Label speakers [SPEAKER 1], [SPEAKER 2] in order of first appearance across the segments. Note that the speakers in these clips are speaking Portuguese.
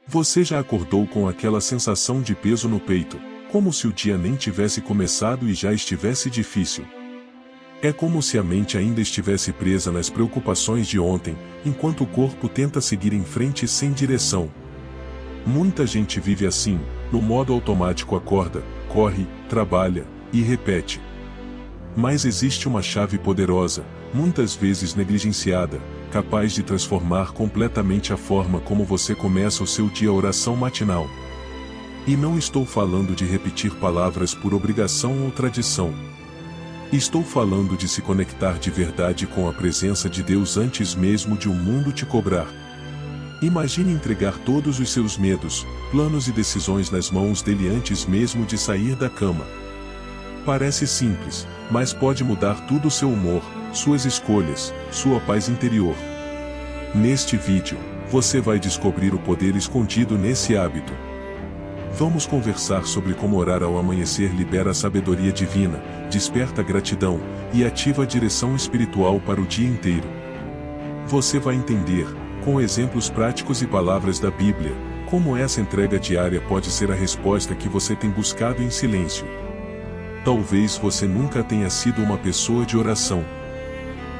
[SPEAKER 1] Você já acordou com aquela sensação de peso no peito, como se o dia nem tivesse começado e já estivesse difícil? É como se a mente ainda estivesse presa nas preocupações de ontem, enquanto o corpo tenta seguir em frente sem direção. Muita gente vive assim, no modo automático: acorda, corre, trabalha e repete. Mas existe uma chave poderosa, muitas vezes negligenciada, capaz de transformar completamente a forma como você começa o seu dia: a oração matinal. E não estou falando de repetir palavras por obrigação ou tradição. Estou falando de se conectar de verdade com a presença de Deus antes mesmo de o mundo te cobrar. Imagine entregar todos os seus medos, planos e decisões nas mãos dele antes mesmo de sair da cama. Parece simples, mas pode mudar tudo: o seu humor, suas escolhas, sua paz interior. Neste vídeo, você vai descobrir o poder escondido nesse hábito. Vamos conversar sobre como orar ao amanhecer libera a sabedoria divina, desperta a gratidão e ativa a direção espiritual para o dia inteiro. Você vai entender, com exemplos práticos e palavras da Bíblia, como essa entrega diária pode ser a resposta que você tem buscado em silêncio. Talvez você nunca tenha sido uma pessoa de oração.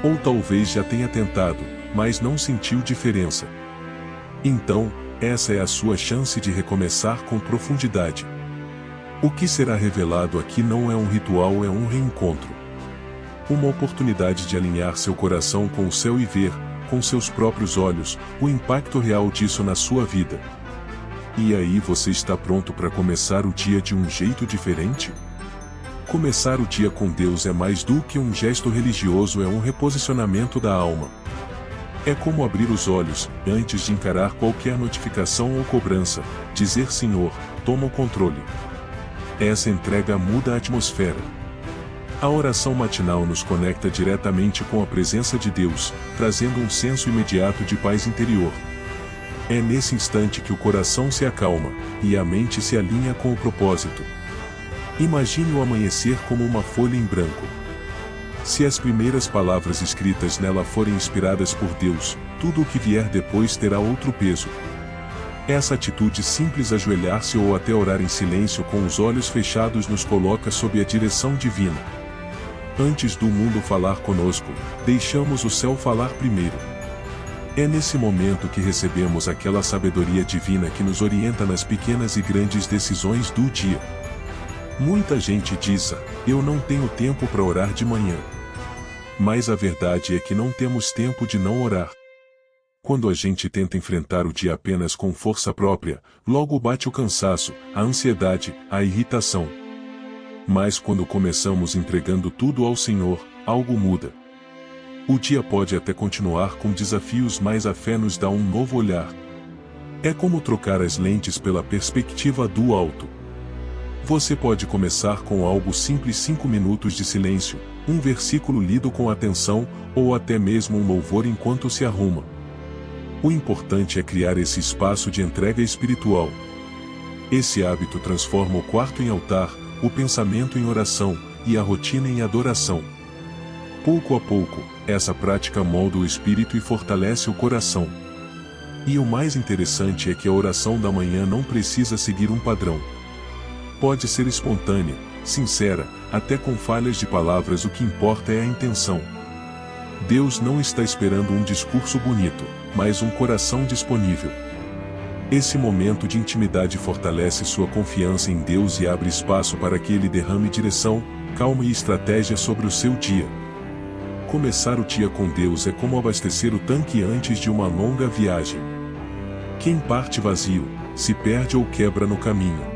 [SPEAKER 1] Ou talvez já tenha tentado, mas não sentiu diferença. Então, essa é a sua chance de recomeçar com profundidade. O que será revelado aqui não é um ritual, é um reencontro. Uma oportunidade de alinhar seu coração com o céu e ver, com seus próprios olhos, o impacto real disso na sua vida. E aí, você está pronto para começar o dia de um jeito diferente? Começar o dia com Deus é mais do que um gesto religioso, é um reposicionamento da alma. É como abrir os olhos, antes de encarar qualquer notificação ou cobrança, dizer: Senhor, toma o controle. Essa entrega muda a atmosfera. A oração matinal nos conecta diretamente com a presença de Deus, trazendo um senso imediato de paz interior. É nesse instante que o coração se acalma, e a mente se alinha com o propósito. Imagine o amanhecer como uma folha em branco. Se as primeiras palavras escritas nela forem inspiradas por Deus, tudo o que vier depois terá outro peso. Essa atitude simples, ajoelhar-se ou até orar em silêncio com os olhos fechados, nos coloca sob a direção divina. Antes do mundo falar conosco, deixamos o céu falar primeiro. É nesse momento que recebemos aquela sabedoria divina que nos orienta nas pequenas e grandes decisões do dia. Muita gente diz: eu não tenho tempo para orar de manhã. Mas a verdade é que não temos tempo de não orar. Quando a gente tenta enfrentar o dia apenas com força própria, logo bate o cansaço, a ansiedade, a irritação. Mas quando começamos entregando tudo ao Senhor, algo muda. O dia pode até continuar com desafios, mas a fé nos dá um novo olhar. É como trocar as lentes pela perspectiva do alto. Você pode começar com algo simples: 5 minutos de silêncio, um versículo lido com atenção, ou até mesmo um louvor enquanto se arruma. O importante é criar esse espaço de entrega espiritual. Esse hábito transforma o quarto em altar, o pensamento em oração, e a rotina em adoração. Pouco a pouco, essa prática molda o espírito e fortalece o coração. E o mais interessante é que a oração da manhã não precisa seguir um padrão. Pode ser espontânea, sincera, até com falhas de palavras. O que importa é a intenção. Deus não está esperando um discurso bonito, mas um coração disponível. Esse momento de intimidade fortalece sua confiança em Deus e abre espaço para que Ele derrame direção, calma e estratégia sobre o seu dia. Começar o dia com Deus é como abastecer o tanque antes de uma longa viagem. Quem parte vazio, se perde ou quebra no caminho.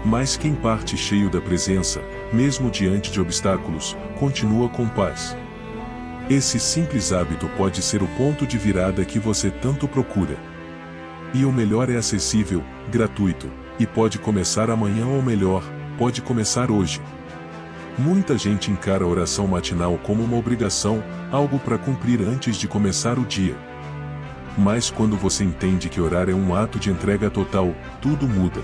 [SPEAKER 1] Mas quem parte cheio da presença, mesmo diante de obstáculos, continua com paz. Esse simples hábito pode ser o ponto de virada que você tanto procura. E o melhor, é acessível, gratuito, e pode começar amanhã, ou melhor, pode começar hoje. Muita gente encara a oração matinal como uma obrigação, algo para cumprir antes de começar o dia. Mas quando você entende que orar é um ato de entrega total, tudo muda.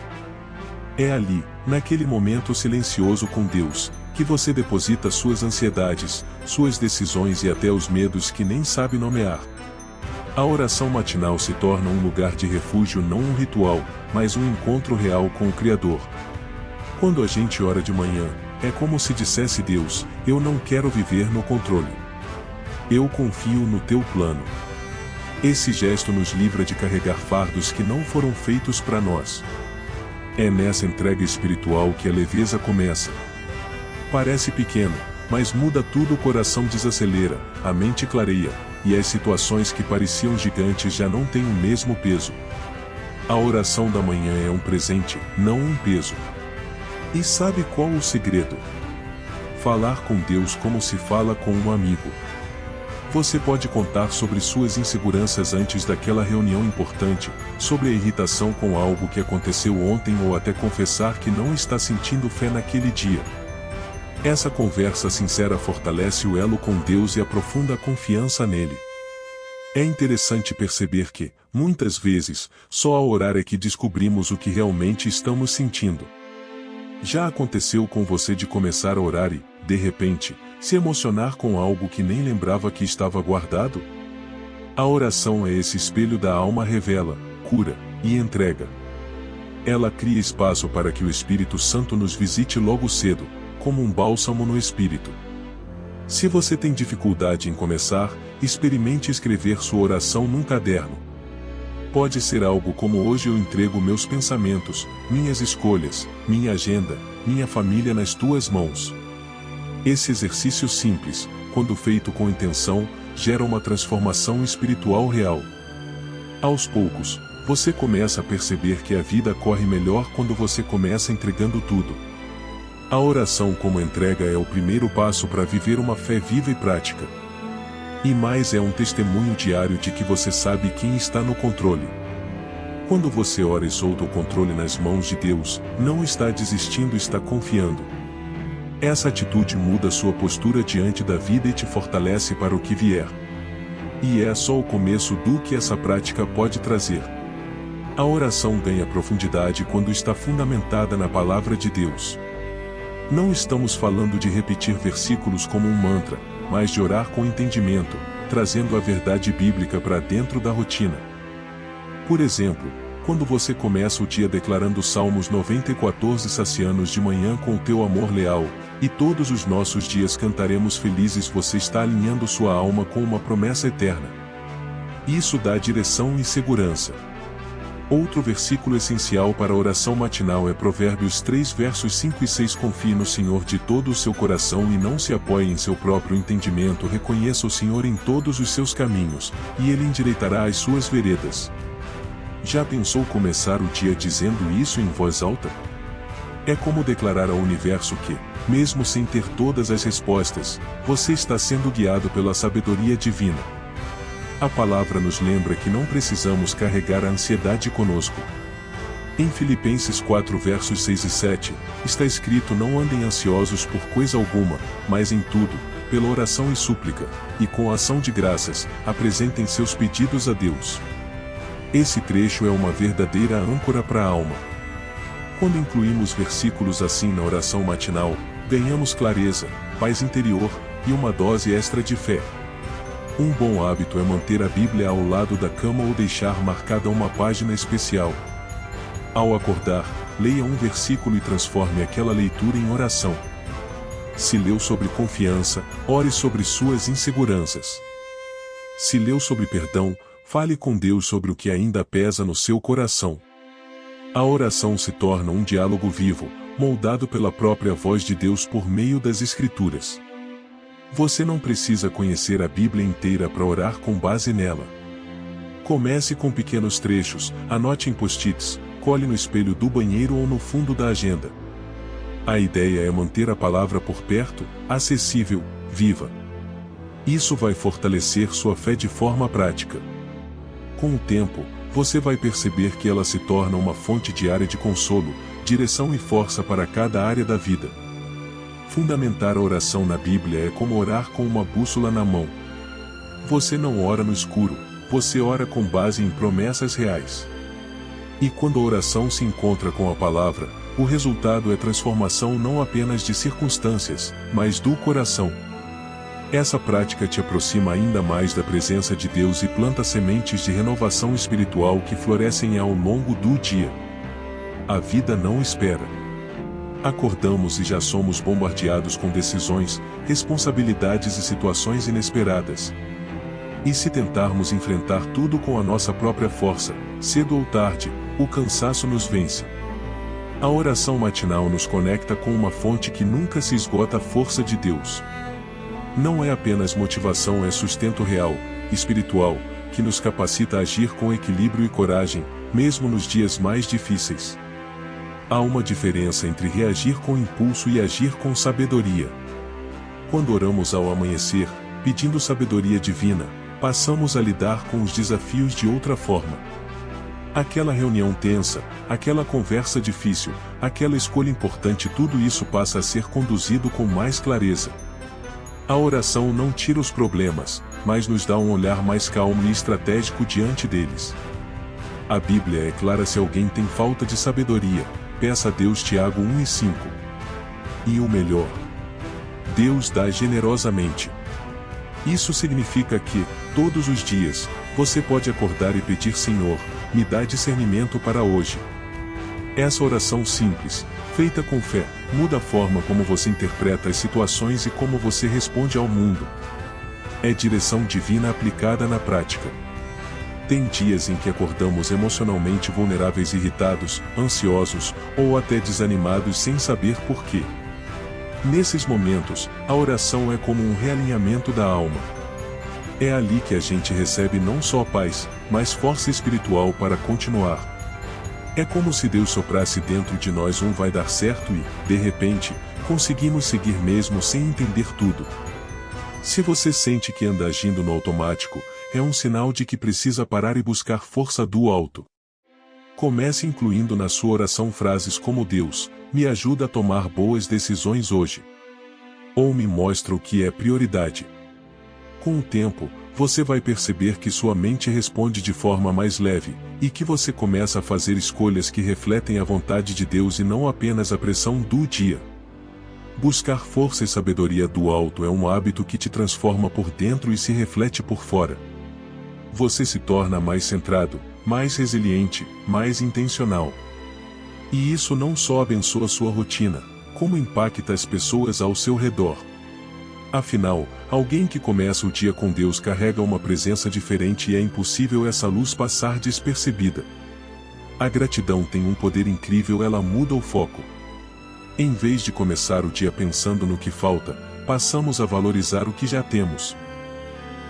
[SPEAKER 1] É ali, naquele momento silencioso com Deus, que você deposita suas ansiedades, suas decisões e até os medos que nem sabe nomear. A oração matinal se torna um lugar de refúgio, não um ritual, mas um encontro real com o Criador. Quando a gente ora de manhã, é como se dissesse: Deus, eu não quero viver no controle. Eu confio no teu plano. Esse gesto nos livra de carregar fardos que não foram feitos para nós. É nessa entrega espiritual que a leveza começa. Parece pequeno, mas muda tudo. O coração desacelera, a mente clareia, e as situações que pareciam gigantes já não têm o mesmo peso. A oração da manhã é um presente, não um peso. E sabe qual o segredo? Falar com Deus como se fala com um amigo. Você pode contar sobre suas inseguranças antes daquela reunião importante, sobre a irritação com algo que aconteceu ontem ou até confessar que não está sentindo fé naquele dia. Essa conversa sincera fortalece o elo com Deus e aprofunda a confiança nele. É interessante perceber que, muitas vezes, só ao orar é que descobrimos o que realmente estamos sentindo. Já aconteceu com você de começar a orar e, de repente, se emocionar com algo que nem lembrava que estava guardado? A oração é esse espelho da alma, revela, cura e entrega. Ela cria espaço para que o Espírito Santo nos visite logo cedo, como um bálsamo no espírito. Se você tem dificuldade em começar, experimente escrever sua oração num caderno. Pode ser algo como: hoje eu entrego meus pensamentos, minhas escolhas, minha agenda, minha família nas tuas mãos. Esse exercício simples, quando feito com intenção, gera uma transformação espiritual real. Aos poucos, você começa a perceber que a vida corre melhor quando você começa entregando tudo. A oração como entrega é o primeiro passo para viver uma fé viva e prática. E mais, é um testemunho diário de que você sabe quem está no controle. Quando você ora e solta o controle nas mãos de Deus, não está desistindo, está confiando. Essa atitude muda sua postura diante da vida e te fortalece para o que vier. E é só o começo do que essa prática pode trazer. A oração ganha profundidade quando está fundamentada na palavra de Deus. Não estamos falando de repetir versículos como um mantra, mas de orar com entendimento, trazendo a verdade bíblica para dentro da rotina. Por exemplo, quando você começa o dia declarando Salmos 90:14, sacia-nos de manhã com o teu amor leal, e todos os nossos dias cantaremos felizes, você está alinhando sua alma com uma promessa eterna. Isso dá direção e segurança. Outro versículo essencial para a oração matinal é Provérbios 3 versos 5 e 6. Confie no Senhor de todo o seu coração e não se apoie em seu próprio entendimento. Reconheça o Senhor em todos os seus caminhos, e Ele endireitará as suas veredas. Já pensou começar o dia dizendo isso em voz alta? É como declarar ao universo que, mesmo sem ter todas as respostas, você está sendo guiado pela sabedoria divina. A palavra nos lembra que não precisamos carregar a ansiedade conosco. Em Filipenses 4 versos 6 e 7, está escrito: não andem ansiosos por coisa alguma, mas em tudo, pela oração e súplica, e com ação de graças, apresentem seus pedidos a Deus. Esse trecho é uma verdadeira âncora para a alma. Quando incluímos versículos assim na oração matinal, ganhamos clareza, paz interior, e uma dose extra de fé. Um bom hábito é manter a Bíblia ao lado da cama ou deixar marcada uma página especial. Ao acordar, leia um versículo e transforme aquela leitura em oração. Se leu sobre confiança, ore sobre suas inseguranças. Se leu sobre perdão, fale com Deus sobre o que ainda pesa no seu coração. A oração se torna um diálogo vivo, moldado pela própria voz de Deus por meio das Escrituras. Você não precisa conhecer a Bíblia inteira para orar com base nela. Comece com pequenos trechos, anote em post-its, cole no espelho do banheiro ou no fundo da agenda. A ideia é manter a palavra por perto, acessível, viva. Isso vai fortalecer sua fé de forma prática. Com o tempo, você vai perceber que ela se torna uma fonte diária de consolo, direção e força para cada área da vida. Fundamentar a oração na Bíblia é como orar com uma bússola na mão. Você não ora no escuro, você ora com base em promessas reais. E quando a oração se encontra com a palavra, o resultado é transformação não apenas de circunstâncias, mas do coração. Essa prática te aproxima ainda mais da presença de Deus e planta sementes de renovação espiritual que florescem ao longo do dia. A vida não espera. Acordamos e já somos bombardeados com decisões, responsabilidades e situações inesperadas. E se tentarmos enfrentar tudo com a nossa própria força, cedo ou tarde, o cansaço nos vence. A oração matinal nos conecta com uma fonte que nunca se esgota, a força de Deus. Não é apenas motivação, é sustento real, espiritual, que nos capacita a agir com equilíbrio e coragem, mesmo nos dias mais difíceis. Há uma diferença entre reagir com impulso e agir com sabedoria. Quando oramos ao amanhecer, pedindo sabedoria divina, passamos a lidar com os desafios de outra forma. Aquela reunião tensa, aquela conversa difícil, aquela escolha importante, tudo isso passa a ser conduzido com mais clareza. A oração não tira os problemas, mas nos dá um olhar mais calmo e estratégico diante deles. A Bíblia é clara: se alguém tem falta de sabedoria, peça a Deus. Tiago 1:5. E o melhor: Deus dá generosamente. Isso significa que, todos os dias, você pode acordar e pedir: Senhor, me dá discernimento para hoje. Essa oração simples, feita com fé, muda a forma como você interpreta as situações e como você responde ao mundo. É direção divina aplicada na prática. Tem dias em que acordamos emocionalmente vulneráveis, irritados, ansiosos, ou até desanimados sem saber por quê. Nesses momentos, a oração é como um realinhamento da alma. É ali que a gente recebe não só paz, mas força espiritual para continuar. É como se Deus soprasse dentro de nós um vai dar certo e, de repente, conseguimos seguir mesmo sem entender tudo. Se você sente que anda agindo no automático, é um sinal de que precisa parar e buscar força do alto. Comece incluindo na sua oração frases como: Deus, me ajuda a tomar boas decisões hoje. Ou me mostra o que é prioridade. Com o tempo, você vai perceber que sua mente responde de forma mais leve, e que você começa a fazer escolhas que refletem a vontade de Deus e não apenas a pressão do dia. Buscar força e sabedoria do alto é um hábito que te transforma por dentro e se reflete por fora. Você se torna mais centrado, mais resiliente, mais intencional. E isso não só abençoa sua rotina, como impacta as pessoas ao seu redor. Afinal, alguém que começa o dia com Deus carrega uma presença diferente e é impossível essa luz passar despercebida. A gratidão tem um poder incrível, ela muda o foco. Em vez de começar o dia pensando no que falta, passamos a valorizar o que já temos.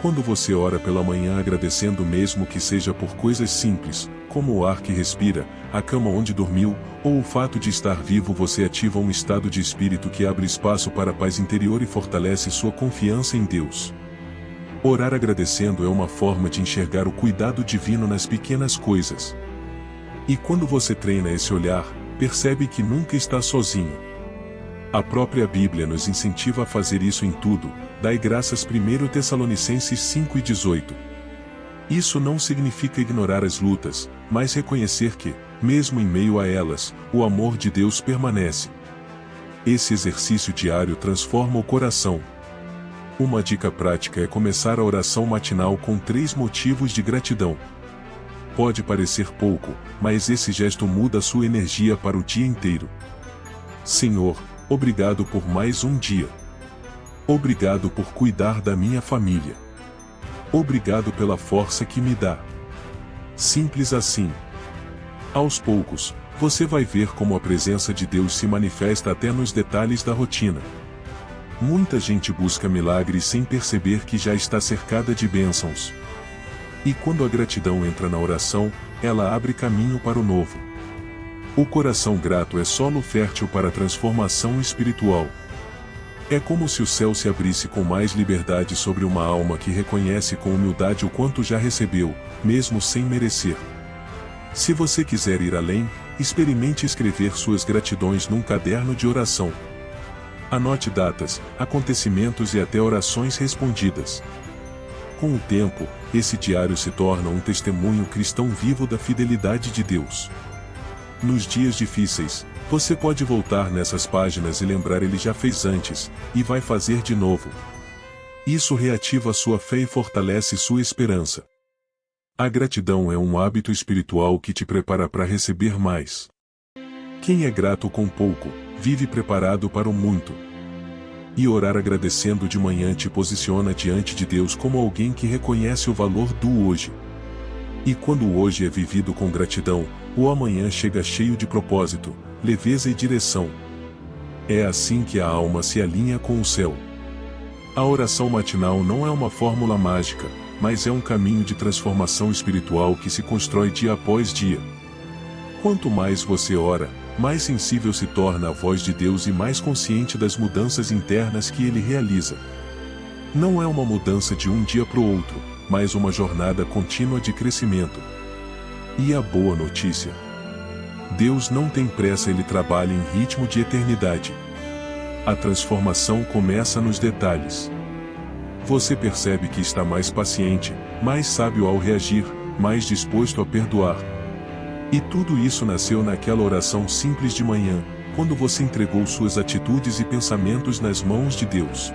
[SPEAKER 1] Quando você ora pela manhã agradecendo, mesmo que seja por coisas simples, como o ar que respira, a cama onde dormiu, ou o fato de estar vivo, você ativa um estado de espírito que abre espaço para a paz interior e fortalece sua confiança em Deus. Orar agradecendo é uma forma de enxergar o cuidado divino nas pequenas coisas. E quando você treina esse olhar, percebe que nunca está sozinho. A própria Bíblia nos incentiva a fazer isso em tudo. Dai graças. 1 Tessalonicenses 5:18. Isso não significa ignorar as lutas, mas reconhecer que, mesmo em meio a elas, o amor de Deus permanece. Esse exercício diário transforma o coração. Uma dica prática é começar a oração matinal com 3 motivos de gratidão. Pode parecer pouco, mas esse gesto muda sua energia para o dia inteiro. Senhor, obrigado por mais um dia. Obrigado por cuidar da minha família. Obrigado pela força que me dá. Simples assim. Aos poucos, você vai ver como a presença de Deus se manifesta até nos detalhes da rotina. Muita gente busca milagres sem perceber que já está cercada de bênçãos. E quando a gratidão entra na oração, ela abre caminho para o novo. O coração grato é solo fértil para a transformação espiritual. É como se o céu se abrisse com mais liberdade sobre uma alma que reconhece com humildade o quanto já recebeu, mesmo sem merecer. Se você quiser ir além, experimente escrever suas gratidões num caderno de oração. Anote datas, acontecimentos e até orações respondidas. Com o tempo, esse diário se torna um testemunho cristão vivo da fidelidade de Deus. Nos dias difíceis, você pode voltar nessas páginas e lembrar: Ele já fez antes, e vai fazer de novo. Isso reativa sua fé e fortalece sua esperança. A gratidão é um hábito espiritual que te prepara para receber mais. Quem é grato com pouco, vive preparado para o muito. E orar agradecendo de manhã te posiciona diante de Deus como alguém que reconhece o valor do hoje. E quando o hoje é vivido com gratidão, o amanhã chega cheio de propósito, leveza e direção. É assim que a alma se alinha com o céu. A oração matinal não é uma fórmula mágica, mas é um caminho de transformação espiritual que se constrói dia após dia. Quanto mais você ora, mais sensível se torna à voz de Deus e mais consciente das mudanças internas que Ele realiza. Não é uma mudança de um dia para o outro, mas uma jornada contínua de crescimento. E a boa notícia: Deus não tem pressa, Ele trabalha em ritmo de eternidade. A transformação começa nos detalhes. Você percebe que está mais paciente, mais sábio ao reagir, mais disposto a perdoar. E tudo isso nasceu naquela oração simples de manhã, quando você entregou suas atitudes e pensamentos nas mãos de Deus.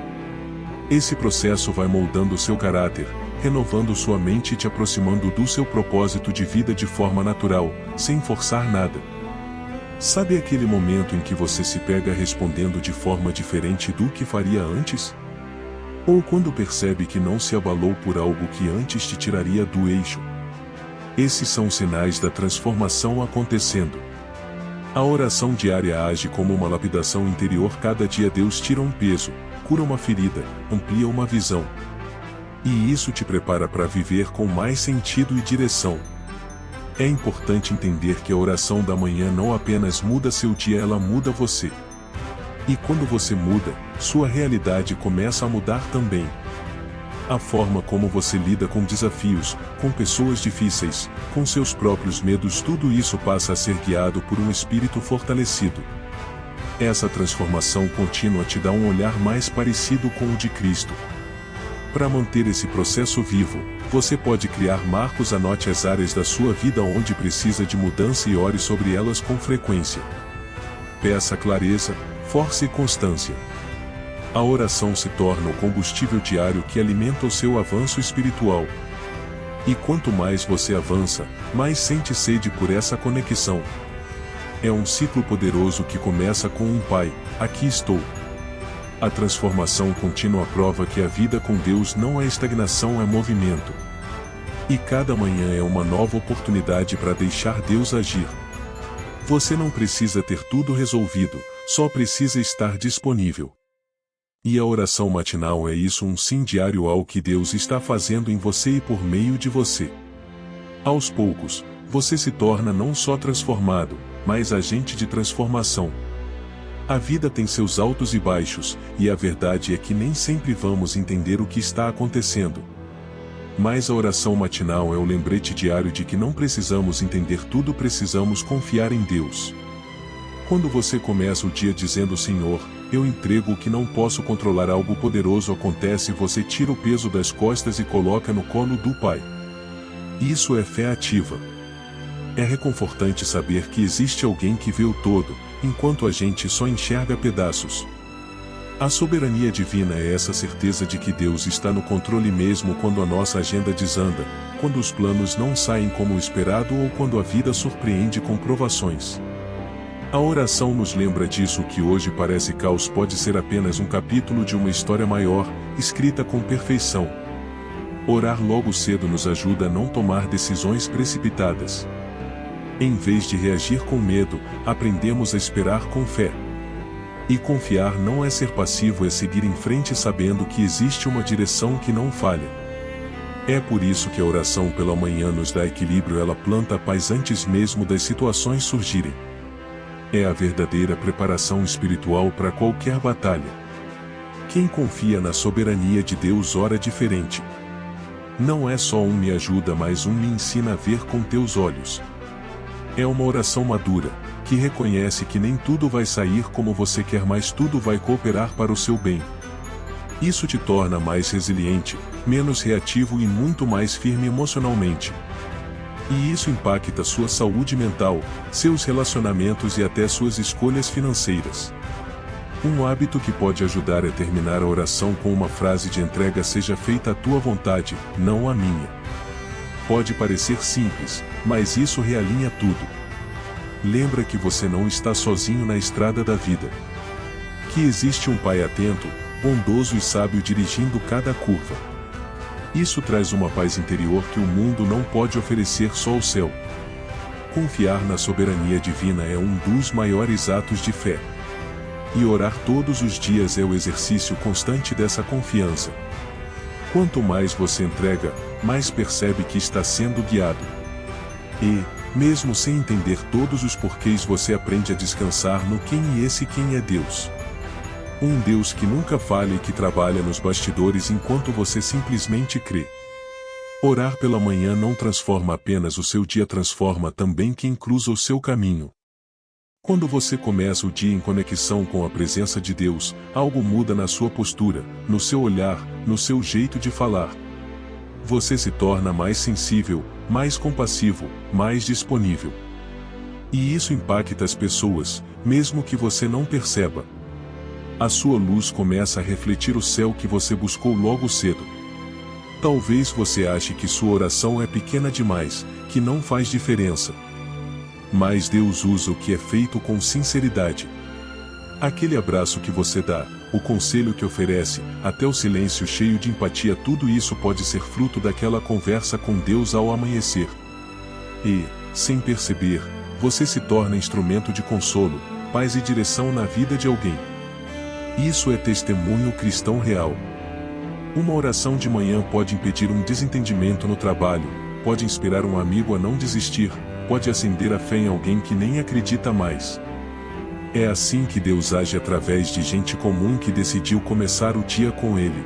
[SPEAKER 1] Esse processo vai moldando seu caráter, renovando sua mente e te aproximando do seu propósito de vida de forma natural, sem forçar nada. Sabe aquele momento em que você se pega respondendo de forma diferente do que faria antes? Ou quando percebe que não se abalou por algo que antes te tiraria do eixo? Esses são sinais da transformação acontecendo. A oração diária age como uma lapidação interior. Cada dia Deus tira um peso, cura uma ferida, amplia uma visão. E isso te prepara para viver com mais sentido e direção. É importante entender que a oração da manhã não apenas muda seu dia, ela muda você. E quando você muda, sua realidade começa a mudar também. A forma como você lida com desafios, com pessoas difíceis, com seus próprios medos, tudo isso passa a ser guiado por um espírito fortalecido. Essa transformação contínua te dá um olhar mais parecido com o de Cristo. Para manter esse processo vivo, você pode criar marcos. Anote as áreas da sua vida onde precisa de mudança e ore sobre elas com frequência. Peça clareza, força e constância. A oração se torna o combustível diário que alimenta o seu avanço espiritual. E quanto mais você avança, mais sente sede por essa conexão. É um ciclo poderoso que começa com um Pai, aqui estou. A transformação contínua prova que a vida com Deus não é estagnação, é movimento. E cada manhã é uma nova oportunidade para deixar Deus agir. Você não precisa ter tudo resolvido, só precisa estar disponível. E a oração matinal é isso, um sim diário ao que Deus está fazendo em você e por meio de você. Aos poucos, você se torna não só transformado, mas agente de transformação. A vida tem seus altos e baixos, e a verdade é que nem sempre vamos entender o que está acontecendo. Mas a oração matinal é o lembrete diário de que não precisamos entender tudo, precisamos confiar em Deus. Quando você começa o dia dizendo: Senhor, eu entrego o que não posso controlar, algo poderoso acontece, você tira o peso das costas e coloca no colo do Pai. Isso é fé ativa. É reconfortante saber que existe alguém que vê o todo, enquanto a gente só enxerga pedaços. A soberania divina é essa certeza de que Deus está no controle mesmo quando a nossa agenda desanda, quando os planos não saem como esperado ou quando a vida surpreende com provações. A oração nos lembra disso. Que hoje parece caos pode ser apenas um capítulo de uma história maior, escrita com perfeição. Orar logo cedo nos ajuda a não tomar decisões precipitadas. Em vez de reagir com medo, aprendemos a esperar com fé. E confiar não é ser passivo, é seguir em frente sabendo que existe uma direção que não falha. É por isso que a oração pela manhã nos dá equilíbrio, ela planta a paz antes mesmo das situações surgirem. É a verdadeira preparação espiritual para qualquer batalha. Quem confia na soberania de Deus ora diferente. Não é só um me ajuda, mas um me ensina a ver com teus olhos. É uma oração madura, que reconhece que nem tudo vai sair como você quer, mas tudo vai cooperar para o seu bem. Isso te torna mais resiliente, menos reativo e muito mais firme emocionalmente. E isso impacta sua saúde mental, seus relacionamentos e até suas escolhas financeiras. Um hábito que pode ajudar é terminar a oração com uma frase de entrega: seja feita a tua vontade, não a minha. Pode parecer simples, mas isso realinha tudo. Lembra que você não está sozinho na estrada da vida. Que existe um Pai atento, bondoso e sábio dirigindo cada curva. Isso traz uma paz interior que o mundo não pode oferecer, só o céu. Confiar na soberania divina é um dos maiores atos de fé. E orar todos os dias é o exercício constante dessa confiança. Quanto mais você entrega, mais percebe que está sendo guiado. E, mesmo sem entender todos os porquês, você aprende a descansar no quem, e esse quem é Deus. Um Deus que nunca falha e que trabalha nos bastidores enquanto você simplesmente crê. Orar pela manhã não transforma apenas o seu dia, transforma também quem cruza o seu caminho. Quando você começa o dia em conexão com a presença de Deus, algo muda na sua postura, no seu olhar, no seu jeito de falar. Você se torna mais sensível, mais compassivo, mais disponível. E isso impacta as pessoas, mesmo que você não perceba. A sua luz começa a refletir o céu que você buscou logo cedo. Talvez você ache que sua oração é pequena demais, que não faz diferença. Mas Deus usa o que é feito com sinceridade. Aquele abraço que você dá, o conselho que oferece, até o silêncio cheio de empatia, tudo isso pode ser fruto daquela conversa com Deus ao amanhecer. E, sem perceber, você se torna instrumento de consolo, paz e direção na vida de alguém. Isso é testemunho cristão real. Uma oração de manhã pode impedir um desentendimento no trabalho, pode inspirar um amigo a não desistir, pode acender a fé em alguém que nem acredita mais. É assim que Deus age através de gente comum que decidiu começar o dia com Ele.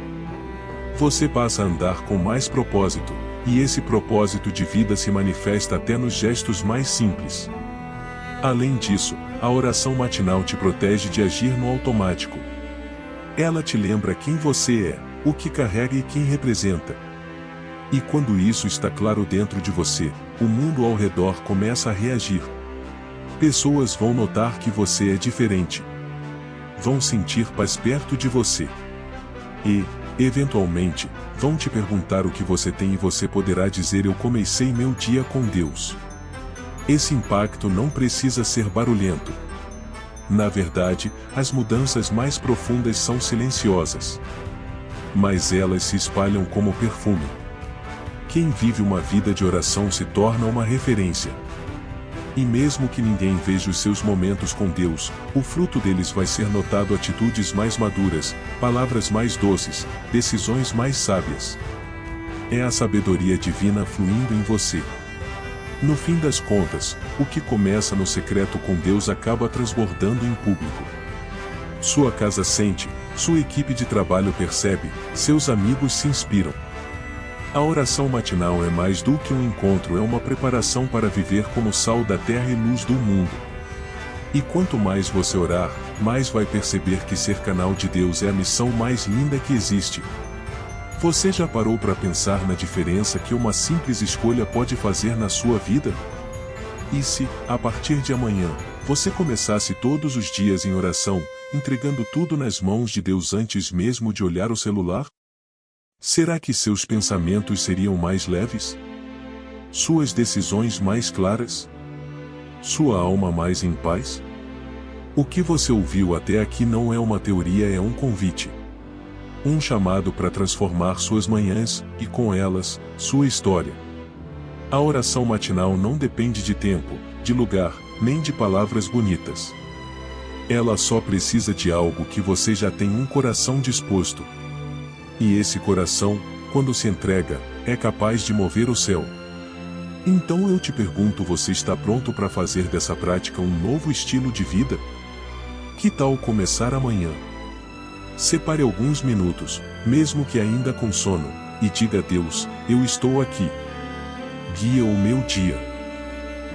[SPEAKER 1] Você passa a andar com mais propósito, e esse propósito de vida se manifesta até nos gestos mais simples. Além disso, a oração matinal te protege de agir no automático. Ela te lembra quem você é, o que carrega e quem representa. E quando isso está claro dentro de você, o mundo ao redor começa a reagir. Pessoas vão notar que você é diferente. Vão sentir paz perto de você. E, eventualmente, vão te perguntar o que você tem e você poderá dizer: eu comecei meu dia com Deus. Esse impacto não precisa ser barulhento. Na verdade, as mudanças mais profundas são silenciosas. Mas elas se espalham como perfume. Quem vive uma vida de oração se torna uma referência. E mesmo que ninguém veja os seus momentos com Deus, o fruto deles vai ser notado: atitudes mais maduras, palavras mais doces, decisões mais sábias. É a sabedoria divina fluindo em você. No fim das contas, o que começa no secreto com Deus acaba transbordando em público. Sua casa sente, sua equipe de trabalho percebe, seus amigos se inspiram. A oração matinal é mais do que um encontro, é uma preparação para viver como sal da terra e luz do mundo. E quanto mais você orar, mais vai perceber que ser canal de Deus é a missão mais linda que existe. Você já parou para pensar na diferença que uma simples escolha pode fazer na sua vida? E se, a partir de amanhã, você começasse todos os dias em oração, entregando tudo nas mãos de Deus antes mesmo de olhar o celular? Será que seus pensamentos seriam mais leves? Suas decisões mais claras? Sua alma mais em paz? O que você ouviu até aqui não é uma teoria, é um convite. Um chamado para transformar suas manhãs, e com elas, sua história. A oração matinal não depende de tempo, de lugar, nem de palavras bonitas. Ela só precisa de algo que você já tem: um coração disposto. E esse coração, quando se entrega, é capaz de mover o céu. Então eu te pergunto: você está pronto para fazer dessa prática um novo estilo de vida? Que tal começar amanhã? Separe alguns minutos, mesmo que ainda com sono, e diga a Deus: eu estou aqui. Guia o meu dia.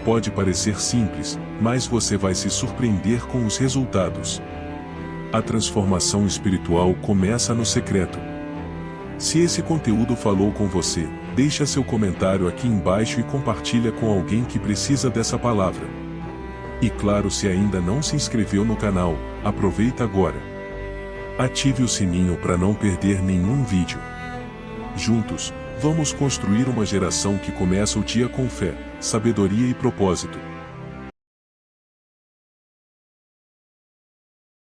[SPEAKER 1] Pode parecer simples, mas você vai se surpreender com os resultados. A transformação espiritual começa no secreto. Se esse conteúdo falou com você, deixa seu comentário aqui embaixo e compartilha com alguém que precisa dessa palavra. E claro, se ainda não se inscreveu no canal, aproveita agora. Ative o sininho para não perder nenhum vídeo. Juntos, vamos construir uma geração que começa o dia com fé, sabedoria e propósito.